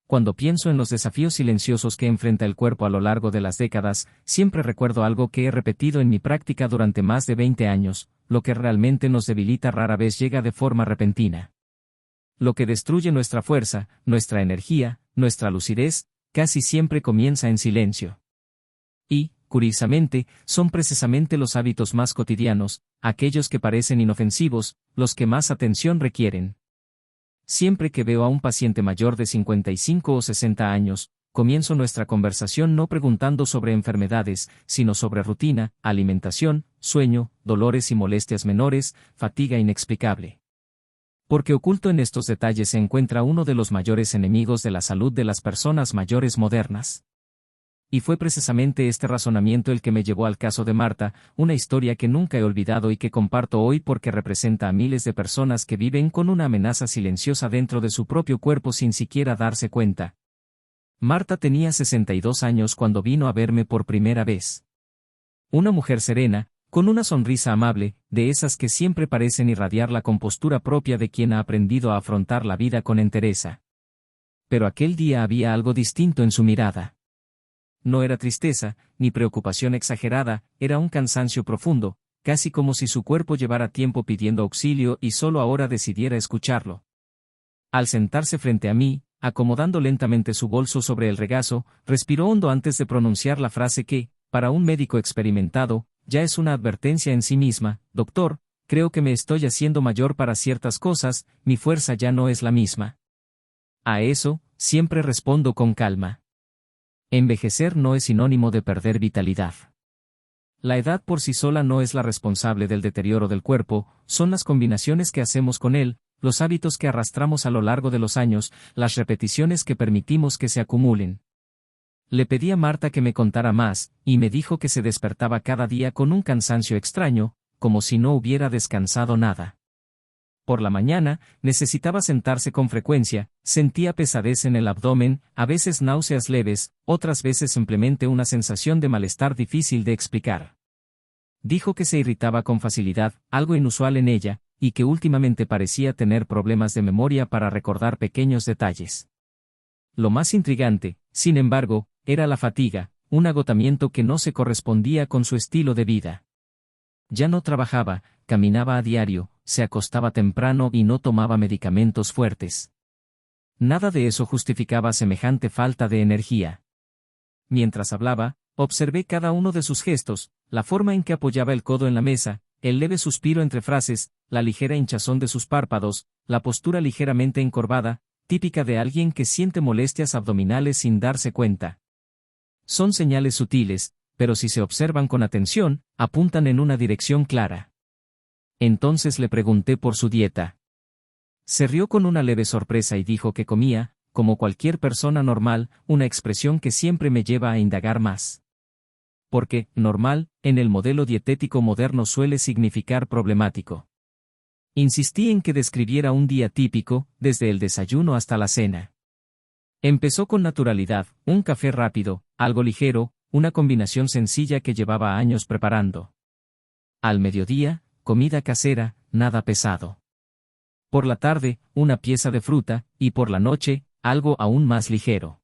Cuando pienso en los desafíos silenciosos que enfrenta el cuerpo a lo largo de las décadas, siempre recuerdo algo que he repetido en mi práctica durante más de 20 años: lo que realmente nos debilita rara vez llega de forma repentina. Lo que destruye nuestra fuerza, nuestra energía, nuestra lucidez, casi siempre comienza en silencio. Y, curiosamente, son precisamente los hábitos más cotidianos, aquellos que parecen inofensivos, los que más atención requieren. Siempre que veo a un paciente mayor de 55 o 60 años, comienzo nuestra conversación no preguntando sobre enfermedades, sino sobre rutina, alimentación, sueño, dolores y molestias menores, fatiga inexplicable. Porque oculto en estos detalles se encuentra uno de los mayores enemigos de la salud de las personas mayores modernas. Y fue precisamente este razonamiento el que me llevó al caso de Marta, una historia que nunca he olvidado y que comparto hoy porque representa a miles de personas que viven con una amenaza silenciosa dentro de su propio cuerpo sin siquiera darse cuenta. Marta tenía 62 años cuando vino a verme por primera vez. Una mujer serena, con una sonrisa amable, de esas que siempre parecen irradiar la compostura propia de quien ha aprendido a afrontar la vida con entereza. Pero aquel día había algo distinto en su mirada. No era tristeza, ni preocupación exagerada, era un cansancio profundo, casi como si su cuerpo llevara tiempo pidiendo auxilio y solo ahora decidiera escucharlo. Al sentarse frente a mí, acomodando lentamente su bolso sobre el regazo, respiró hondo antes de pronunciar la frase que, para un médico experimentado, ya es una advertencia en sí misma: doctor, creo que me estoy haciendo mayor para ciertas cosas, mi fuerza ya no es la misma. A eso, siempre respondo con calma. Envejecer no es sinónimo de perder vitalidad. La edad por sí sola no es la responsable del deterioro del cuerpo, son las combinaciones que hacemos con él, los hábitos que arrastramos a lo largo de los años, las repeticiones que permitimos que se acumulen. Le pedí a Marta que me contara más, y me dijo que se despertaba cada día con un cansancio extraño, como si no hubiera descansado nada. Por la mañana, necesitaba sentarse con frecuencia, sentía pesadez en el abdomen, a veces náuseas leves, otras veces simplemente una sensación de malestar difícil de explicar. Dijo que se irritaba con facilidad, algo inusual en ella, y que últimamente parecía tener problemas de memoria para recordar pequeños detalles. Lo más intrigante, sin embargo, era la fatiga, un agotamiento que no se correspondía con su estilo de vida. Ya no trabajaba, caminaba a diario, se acostaba temprano y no tomaba medicamentos fuertes. Nada de eso justificaba semejante falta de energía. Mientras hablaba, observé cada uno de sus gestos, la forma en que apoyaba el codo en la mesa, el leve suspiro entre frases, la ligera hinchazón de sus párpados, la postura ligeramente encorvada, típica de alguien que siente molestias abdominales sin darse cuenta. Son señales sutiles, pero si se observan con atención, apuntan en una dirección clara. Entonces le pregunté por su dieta. Se rió con una leve sorpresa y dijo que comía, como cualquier persona normal, una expresión que siempre me lleva a indagar más. Porque, normal, en el modelo dietético moderno suele significar problemático. Insistí en que describiera un día típico, desde el desayuno hasta la cena. Empezó con naturalidad, un café rápido, algo ligero, una combinación sencilla que llevaba años preparando. Al mediodía, comida casera, nada pesado. Por la tarde, una pieza de fruta, y por la noche, algo aún más ligero.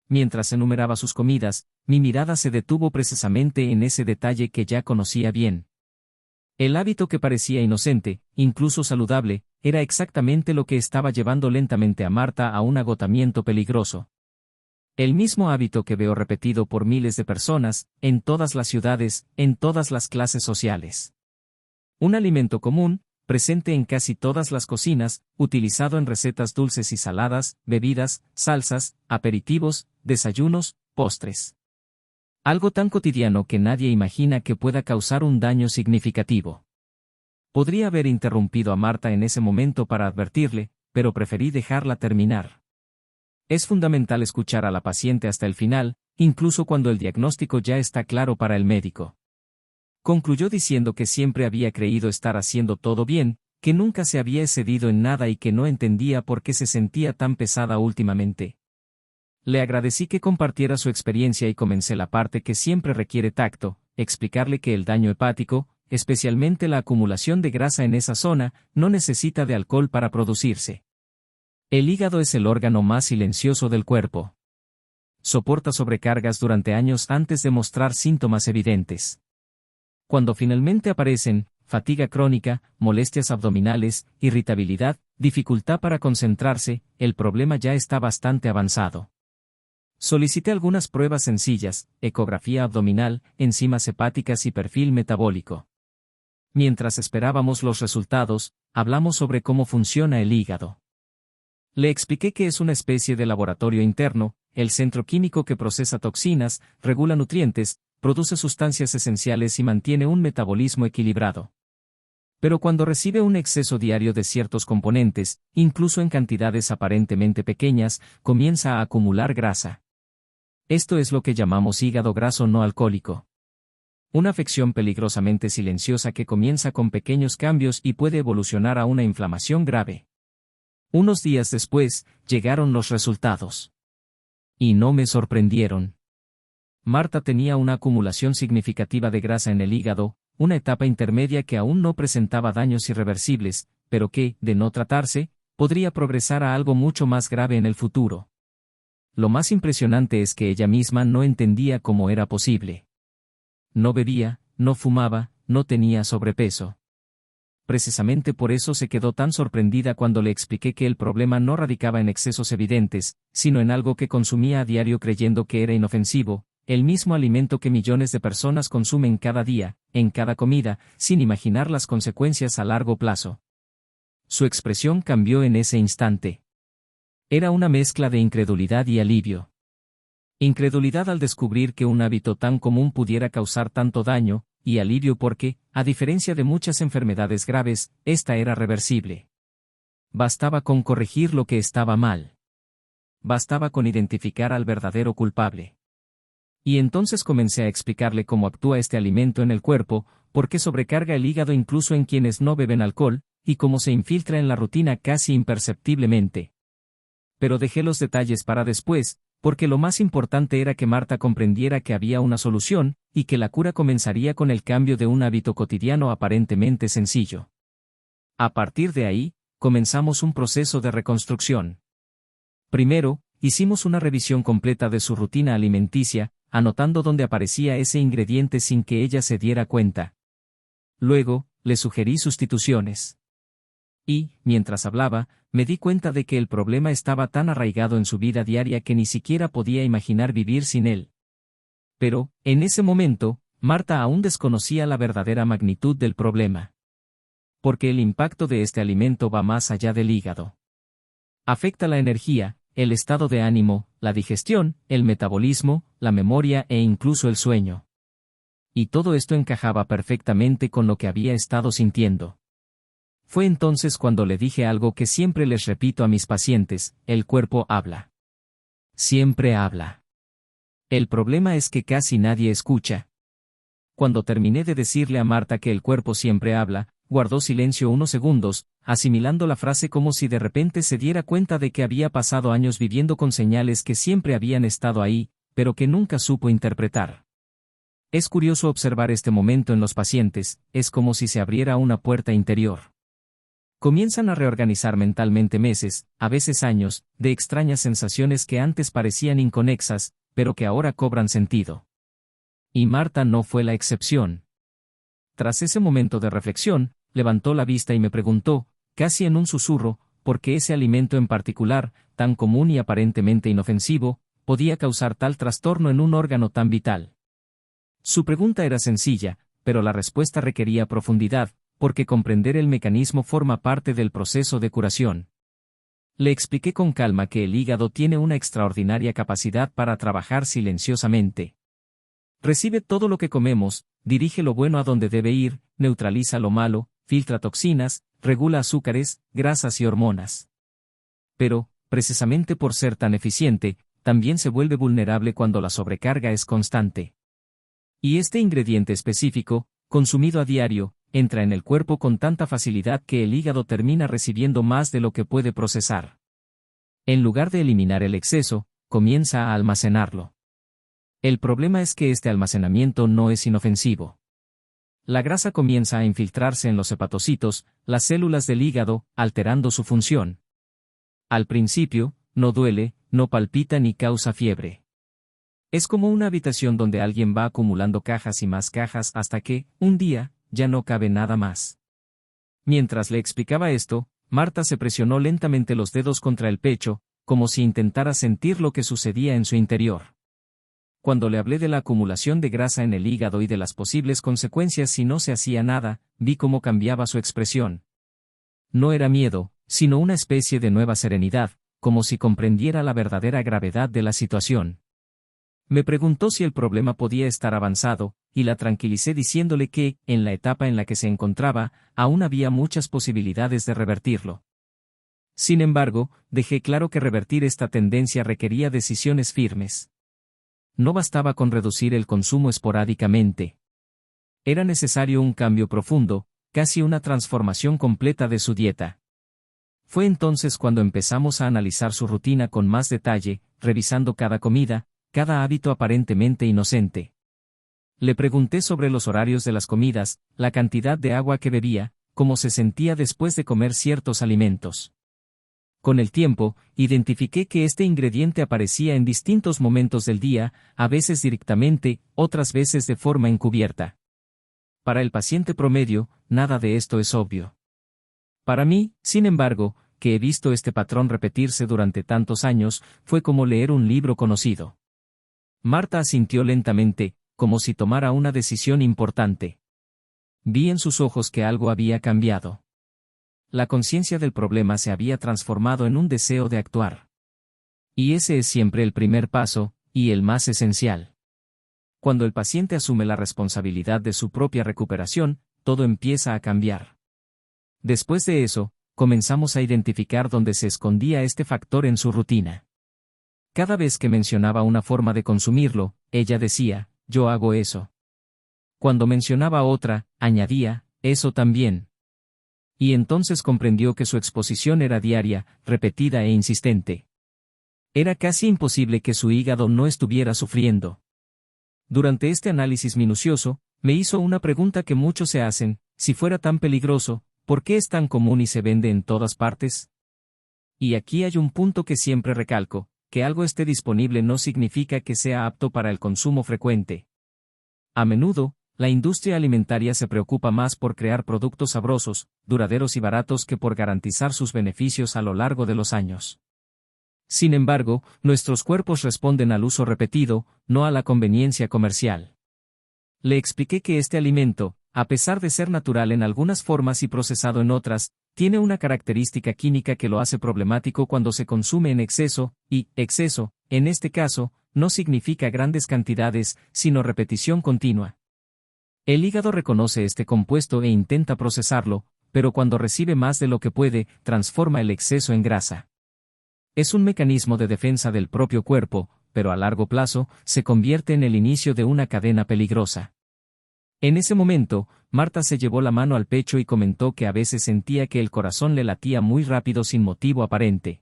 Mientras enumeraba sus comidas, mi mirada se detuvo precisamente en ese detalle que ya conocía bien. El hábito que parecía inocente, incluso saludable, era exactamente lo que estaba llevando lentamente a Marta a un agotamiento peligroso. El mismo hábito que veo repetido por miles de personas, en todas las ciudades, en todas las clases sociales. Un alimento común, presente en casi todas las cocinas, utilizado en recetas dulces y saladas, bebidas, salsas, aperitivos, desayunos, postres. Algo tan cotidiano que nadie imagina que pueda causar un daño significativo. Podría haber interrumpido a Marta en ese momento para advertirle, pero preferí dejarla terminar. Es fundamental escuchar a la paciente hasta el final, incluso cuando el diagnóstico ya está claro para el médico. Concluyó diciendo que siempre había creído estar haciendo todo bien, que nunca se había excedido en nada y que no entendía por qué se sentía tan pesada últimamente. Le agradecí que compartiera su experiencia y comencé la parte que siempre requiere tacto, explicarle que el daño hepático, especialmente la acumulación de grasa en esa zona, no necesita de alcohol para producirse. El hígado es el órgano más silencioso del cuerpo. Soporta sobrecargas durante años antes de mostrar síntomas evidentes. Cuando finalmente aparecen, fatiga crónica, molestias abdominales, irritabilidad, dificultad para concentrarse, el problema ya está bastante avanzado. Solicité algunas pruebas sencillas, ecografía abdominal, enzimas hepáticas y perfil metabólico. Mientras esperábamos los resultados, hablamos sobre cómo funciona el hígado. Le expliqué que es una especie de laboratorio interno, el centro químico que procesa toxinas, regula nutrientes, produce sustancias esenciales y mantiene un metabolismo equilibrado. Pero cuando recibe un exceso diario de ciertos componentes, incluso en cantidades aparentemente pequeñas, comienza a acumular grasa. Esto es lo que llamamos hígado graso no alcohólico. Una afección peligrosamente silenciosa que comienza con pequeños cambios y puede evolucionar a una inflamación grave. Unos días después, llegaron los resultados. Y no me sorprendieron. Marta tenía una acumulación significativa de grasa en el hígado, una etapa intermedia que aún no presentaba daños irreversibles, pero que, de no tratarse, podría progresar a algo mucho más grave en el futuro. Lo más impresionante es que ella misma no entendía cómo era posible. No bebía, no fumaba, no tenía sobrepeso. Precisamente por eso se quedó tan sorprendida cuando le expliqué que el problema no radicaba en excesos evidentes, sino en algo que consumía a diario creyendo que era inofensivo, el mismo alimento que millones de personas consumen cada día, en cada comida, sin imaginar las consecuencias a largo plazo. Su expresión cambió en ese instante. Era una mezcla de incredulidad y alivio. Incredulidad al descubrir que un hábito tan común pudiera causar tanto daño, y alivio porque, a diferencia de muchas enfermedades graves, esta era reversible. Bastaba con corregir lo que estaba mal. Bastaba con identificar al verdadero culpable. Y entonces comencé a explicarle cómo actúa este alimento en el cuerpo, por qué sobrecarga el hígado incluso en quienes no beben alcohol, y cómo se infiltra en la rutina casi imperceptiblemente. Pero dejé los detalles para después, porque lo más importante era que Marta comprendiera que había una solución, y que la cura comenzaría con el cambio de un hábito cotidiano aparentemente sencillo. A partir de ahí, comenzamos un proceso de reconstrucción. Primero, hicimos una revisión completa de su rutina alimenticia, anotando dónde aparecía ese ingrediente sin que ella se diera cuenta. Luego, le sugerí sustituciones. Y, mientras hablaba, me di cuenta de que el problema estaba tan arraigado en su vida diaria que ni siquiera podía imaginar vivir sin él. Pero, en ese momento, Marta aún desconocía la verdadera magnitud del problema. Porque el impacto de este alimento va más allá del hígado. Afecta la energía, el estado de ánimo, la digestión, el metabolismo, la memoria e incluso el sueño. Y todo esto encajaba perfectamente con lo que había estado sintiendo. Fue entonces cuando le dije algo que siempre les repito a mis pacientes: el cuerpo habla. Siempre habla. El problema es que casi nadie escucha. Cuando terminé de decirle a Marta que el cuerpo siempre habla, guardó silencio unos segundos, asimilando la frase como si de repente se diera cuenta de que había pasado años viviendo con señales que siempre habían estado ahí, pero que nunca supo interpretar. Es curioso observar este momento en los pacientes, es como si se abriera una puerta interior. Comienzan a reorganizar mentalmente meses, a veces años, de extrañas sensaciones que antes parecían inconexas, pero que ahora cobran sentido. Y Marta no fue la excepción. Tras ese momento de reflexión, levantó la vista y me preguntó, casi en un susurro, por qué ese alimento en particular, tan común y aparentemente inofensivo, podía causar tal trastorno en un órgano tan vital. Su pregunta era sencilla, pero la respuesta requería profundidad, porque comprender el mecanismo forma parte del proceso de curación. Le expliqué con calma que el hígado tiene una extraordinaria capacidad para trabajar silenciosamente. Recibe todo lo que comemos, dirige lo bueno a donde debe ir, neutraliza lo malo, filtra toxinas, regula azúcares, grasas y hormonas. Pero, precisamente por ser tan eficiente, también se vuelve vulnerable cuando la sobrecarga es constante. Y este ingrediente específico, consumido a diario, entra en el cuerpo con tanta facilidad que el hígado termina recibiendo más de lo que puede procesar. En lugar de eliminar el exceso, comienza a almacenarlo. El problema es que este almacenamiento no es inofensivo. La grasa comienza a infiltrarse en los hepatocitos, las células del hígado, alterando su función. Al principio, no duele, no palpita ni causa fiebre. Es como una habitación donde alguien va acumulando cajas y más cajas hasta que, un día, ya no cabe nada más. Mientras le explicaba esto, Marta se presionó lentamente los dedos contra el pecho, como si intentara sentir lo que sucedía en su interior. Cuando le hablé de la acumulación de grasa en el hígado y de las posibles consecuencias si no se hacía nada, vi cómo cambiaba su expresión. No era miedo, sino una especie de nueva serenidad, como si comprendiera la verdadera gravedad de la situación. Me preguntó si el problema podía estar avanzado, y la tranquilicé diciéndole que, en la etapa en la que se encontraba, aún había muchas posibilidades de revertirlo. Sin embargo, dejé claro que revertir esta tendencia requería decisiones firmes. No bastaba con reducir el consumo esporádicamente. Era necesario un cambio profundo, casi una transformación completa de su dieta. Fue entonces cuando empezamos a analizar su rutina con más detalle, revisando cada comida, cada hábito aparentemente inocente. Le pregunté sobre los horarios de las comidas, la cantidad de agua que bebía, cómo se sentía después de comer ciertos alimentos. Con el tiempo, identifiqué que este ingrediente aparecía en distintos momentos del día, a veces directamente, otras veces de forma encubierta. Para el paciente promedio, nada de esto es obvio. Para mí, sin embargo, que he visto este patrón repetirse durante tantos años, fue como leer un libro conocido. Marta asintió lentamente, como si tomara una decisión importante. Vi en sus ojos que algo había cambiado. La conciencia del problema se había transformado en un deseo de actuar. Y ese es siempre el primer paso, y el más esencial. Cuando el paciente asume la responsabilidad de su propia recuperación, todo empieza a cambiar. Después de eso, comenzamos a identificar dónde se escondía este factor en su rutina. Cada vez que mencionaba una forma de consumirlo, ella decía, yo hago eso. Cuando mencionaba otra, añadía, eso también. Y entonces comprendió que su exposición era diaria, repetida e insistente. Era casi imposible que su hígado no estuviera sufriendo. Durante este análisis minucioso, me hizo una pregunta que muchos se hacen, si fuera tan peligroso, ¿por qué es tan común y se vende en todas partes? Y aquí hay un punto que siempre recalco, que algo esté disponible no significa que sea apto para el consumo frecuente. A menudo, la industria alimentaria se preocupa más por crear productos sabrosos, duraderos y baratos que por garantizar sus beneficios a lo largo de los años. Sin embargo, nuestros cuerpos responden al uso repetido, no a la conveniencia comercial. Le expliqué que este alimento, a pesar de ser natural en algunas formas y procesado en otras, tiene una característica química que lo hace problemático cuando se consume en exceso, y exceso, en este caso, no significa grandes cantidades, sino repetición continua. El hígado reconoce este compuesto e intenta procesarlo, pero cuando recibe más de lo que puede, transforma el exceso en grasa. Es un mecanismo de defensa del propio cuerpo, pero a largo plazo, se convierte en el inicio de una cadena peligrosa. En ese momento, Marta se llevó la mano al pecho y comentó que a veces sentía que el corazón le latía muy rápido sin motivo aparente.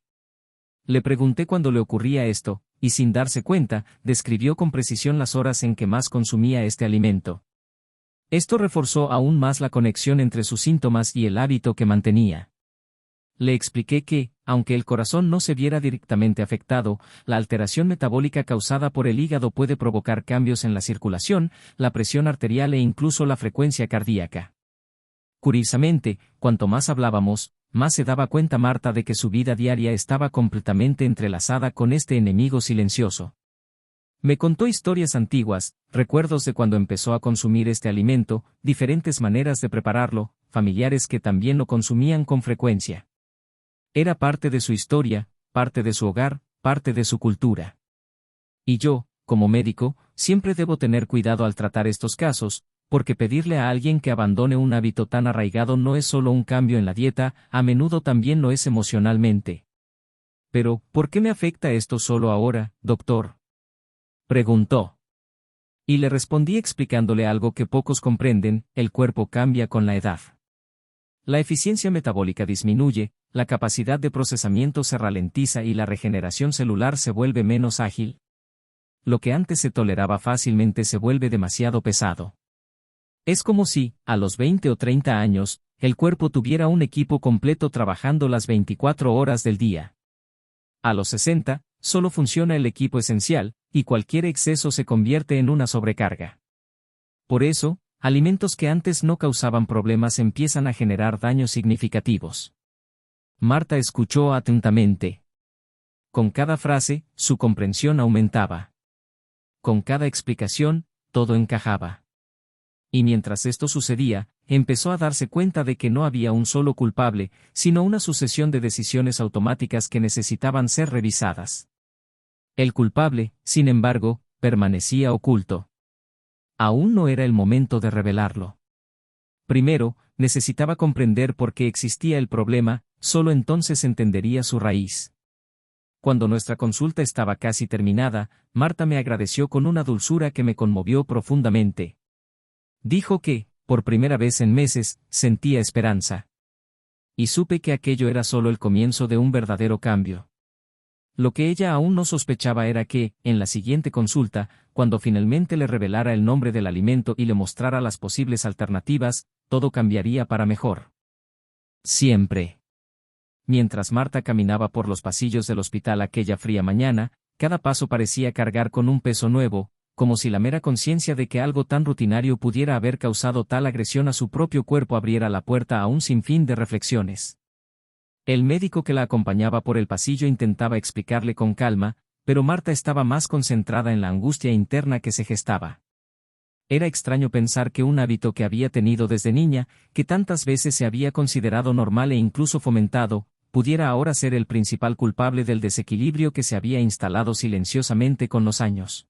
Le pregunté cuándo le ocurría esto, y sin darse cuenta, describió con precisión las horas en que más consumía este alimento. Esto reforzó aún más la conexión entre sus síntomas y el hábito que mantenía. Le expliqué que, aunque el corazón no se viera directamente afectado, la alteración metabólica causada por el hígado puede provocar cambios en la circulación, la presión arterial e incluso la frecuencia cardíaca. Curiosamente, cuanto más hablábamos, más se daba cuenta Marta de que su vida diaria estaba completamente entrelazada con este enemigo silencioso. Me contó historias antiguas, recuerdos de cuando empezó a consumir este alimento, diferentes maneras de prepararlo, familiares que también lo consumían con frecuencia. Era parte de su historia, parte de su hogar, parte de su cultura. Y yo, como médico, siempre debo tener cuidado al tratar estos casos, porque pedirle a alguien que abandone un hábito tan arraigado no es solo un cambio en la dieta, a menudo también lo es emocionalmente. Pero, ¿por qué me afecta esto solo ahora, doctor?, preguntó. Y le respondí explicándole algo que pocos comprenden, el cuerpo cambia con la edad. La eficiencia metabólica disminuye, la capacidad de procesamiento se ralentiza y la regeneración celular se vuelve menos ágil. Lo que antes se toleraba fácilmente se vuelve demasiado pesado. Es como si, a los 20 o 30 años, el cuerpo tuviera un equipo completo trabajando las 24 horas del día. A los 60, solo funciona el equipo esencial, y cualquier exceso se convierte en una sobrecarga. Por eso, alimentos que antes no causaban problemas empiezan a generar daños significativos. Marta escuchó atentamente. Con cada frase, su comprensión aumentaba. Con cada explicación, todo encajaba. Y mientras esto sucedía, empezó a darse cuenta de que no había un solo culpable, sino una sucesión de decisiones automáticas que necesitaban ser revisadas. El culpable, sin embargo, permanecía oculto. Aún no era el momento de revelarlo. Primero, necesitaba comprender por qué existía el problema, solo entonces entendería su raíz. Cuando nuestra consulta estaba casi terminada, Marta me agradeció con una dulzura que me conmovió profundamente. Dijo que, por primera vez en meses, sentía esperanza. Y supe que aquello era solo el comienzo de un verdadero cambio. Lo que ella aún no sospechaba era que, en la siguiente consulta, cuando finalmente le revelara el nombre del alimento y le mostrara las posibles alternativas, todo cambiaría para mejor. Siempre. Mientras Marta caminaba por los pasillos del hospital aquella fría mañana, cada paso parecía cargar con un peso nuevo, como si la mera conciencia de que algo tan rutinario pudiera haber causado tal agresión a su propio cuerpo abriera la puerta a un sinfín de reflexiones. El médico que la acompañaba por el pasillo intentaba explicarle con calma, pero Marta estaba más concentrada en la angustia interna que se gestaba. Era extraño pensar que un hábito que había tenido desde niña, que tantas veces se había considerado normal e incluso fomentado, pudiera ahora ser el principal culpable del desequilibrio que se había instalado silenciosamente con los años.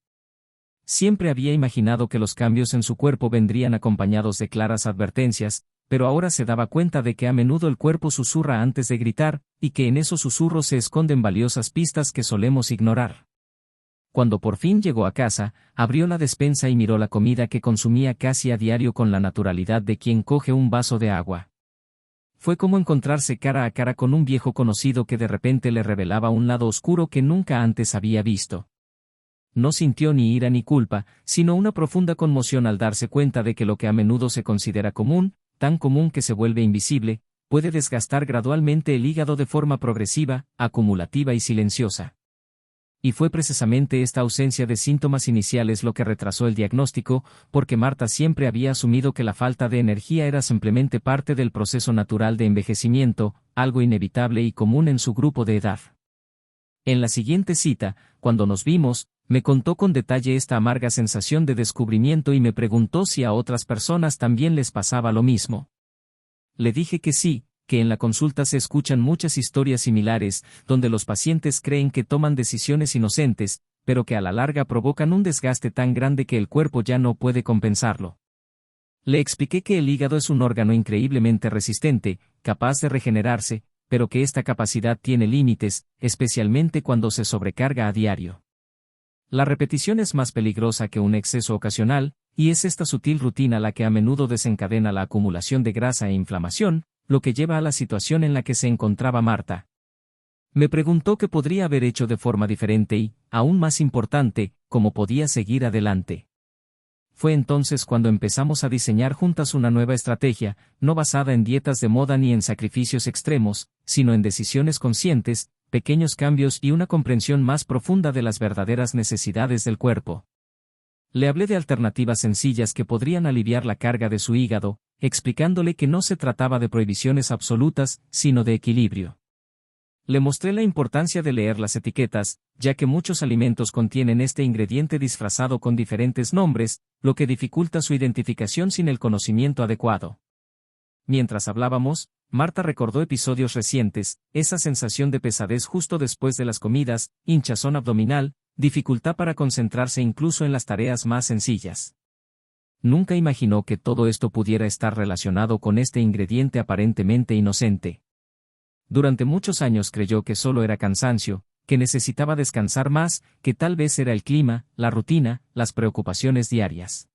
Siempre había imaginado que los cambios en su cuerpo vendrían acompañados de claras advertencias, pero ahora se daba cuenta de que a menudo el cuerpo susurra antes de gritar, y que en esos susurros se esconden valiosas pistas que solemos ignorar. Cuando por fin llegó a casa, abrió la despensa y miró la comida que consumía casi a diario con la naturalidad de quien coge un vaso de agua. Fue como encontrarse cara a cara con un viejo conocido que de repente le revelaba un lado oscuro que nunca antes había visto. No sintió ni ira ni culpa, sino una profunda conmoción al darse cuenta de que lo que a menudo se considera común, tan común que se vuelve invisible, puede desgastar gradualmente el hígado de forma progresiva, acumulativa y silenciosa. Y fue precisamente esta ausencia de síntomas iniciales lo que retrasó el diagnóstico, porque Marta siempre había asumido que la falta de energía era simplemente parte del proceso natural de envejecimiento, algo inevitable y común en su grupo de edad. En la siguiente cita, cuando nos vimos, me contó con detalle esta amarga sensación de descubrimiento y me preguntó si a otras personas también les pasaba lo mismo. Le dije que sí, que en la consulta se escuchan muchas historias similares, donde los pacientes creen que toman decisiones inocentes, pero que a la larga provocan un desgaste tan grande que el cuerpo ya no puede compensarlo. Le expliqué que el hígado es un órgano increíblemente resistente, capaz de regenerarse, pero que esta capacidad tiene límites, especialmente cuando se sobrecarga a diario. La repetición es más peligrosa que un exceso ocasional, y es esta sutil rutina la que a menudo desencadena la acumulación de grasa e inflamación, lo que lleva a la situación en la que se encontraba Marta. Me preguntó qué podría haber hecho de forma diferente y, aún más importante, cómo podía seguir adelante. Fue entonces cuando empezamos a diseñar juntas una nueva estrategia, no basada en dietas de moda ni en sacrificios extremos, sino en decisiones conscientes, pequeños cambios y una comprensión más profunda de las verdaderas necesidades del cuerpo. Le hablé de alternativas sencillas que podrían aliviar la carga de su hígado, explicándole que no se trataba de prohibiciones absolutas, sino de equilibrio. Le mostré la importancia de leer las etiquetas, ya que muchos alimentos contienen este ingrediente disfrazado con diferentes nombres, lo que dificulta su identificación sin el conocimiento adecuado. Mientras hablábamos, Marta recordó episodios recientes, esa sensación de pesadez justo después de las comidas, hinchazón abdominal, dificultad para concentrarse incluso en las tareas más sencillas. Nunca imaginó que todo esto pudiera estar relacionado con este ingrediente aparentemente inocente. Durante muchos años creyó que solo era cansancio, que necesitaba descansar más, que tal vez era el clima, la rutina, las preocupaciones diarias.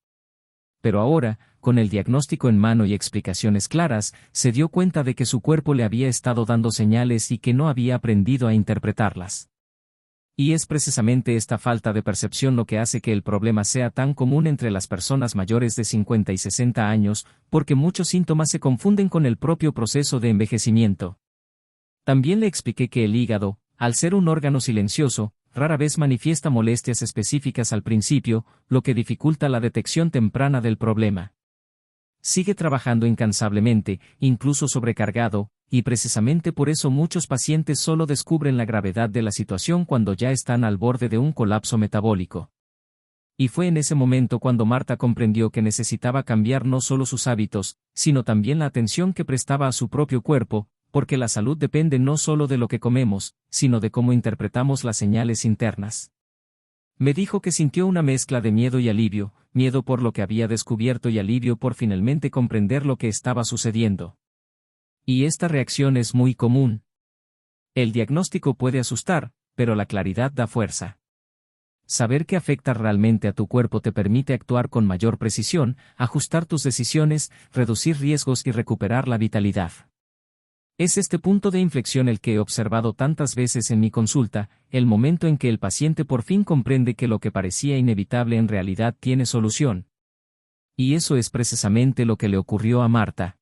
Pero ahora, con el diagnóstico en mano y explicaciones claras, se dio cuenta de que su cuerpo le había estado dando señales y que no había aprendido a interpretarlas. Y es precisamente esta falta de percepción lo que hace que el problema sea tan común entre las personas mayores de 50 y 60 años, porque muchos síntomas se confunden con el propio proceso de envejecimiento. También le expliqué que el hígado, Al ser un órgano silencioso, rara vez manifiesta molestias específicas al principio, lo que dificulta la detección temprana del problema. Sigue trabajando incansablemente, incluso sobrecargado, y precisamente por eso muchos pacientes solo descubren la gravedad de la situación cuando ya están al borde de un colapso metabólico. Y fue en ese momento cuando Marta comprendió que necesitaba cambiar no solo sus hábitos, sino también la atención que prestaba a su propio cuerpo, porque la salud depende no solo de lo que comemos, sino de cómo interpretamos las señales internas. Me dijo que sintió una mezcla de miedo y alivio, miedo por lo que había descubierto y alivio por finalmente comprender lo que estaba sucediendo. Y esta reacción es muy común. El diagnóstico puede asustar, pero la claridad da fuerza. Saber qué afecta realmente a tu cuerpo te permite actuar con mayor precisión, ajustar tus decisiones, reducir riesgos y recuperar la vitalidad. Es este punto de inflexión el que he observado tantas veces en mi consulta, el momento en que el paciente por fin comprende que lo que parecía inevitable en realidad tiene solución. Y eso es precisamente lo que le ocurrió a Marta.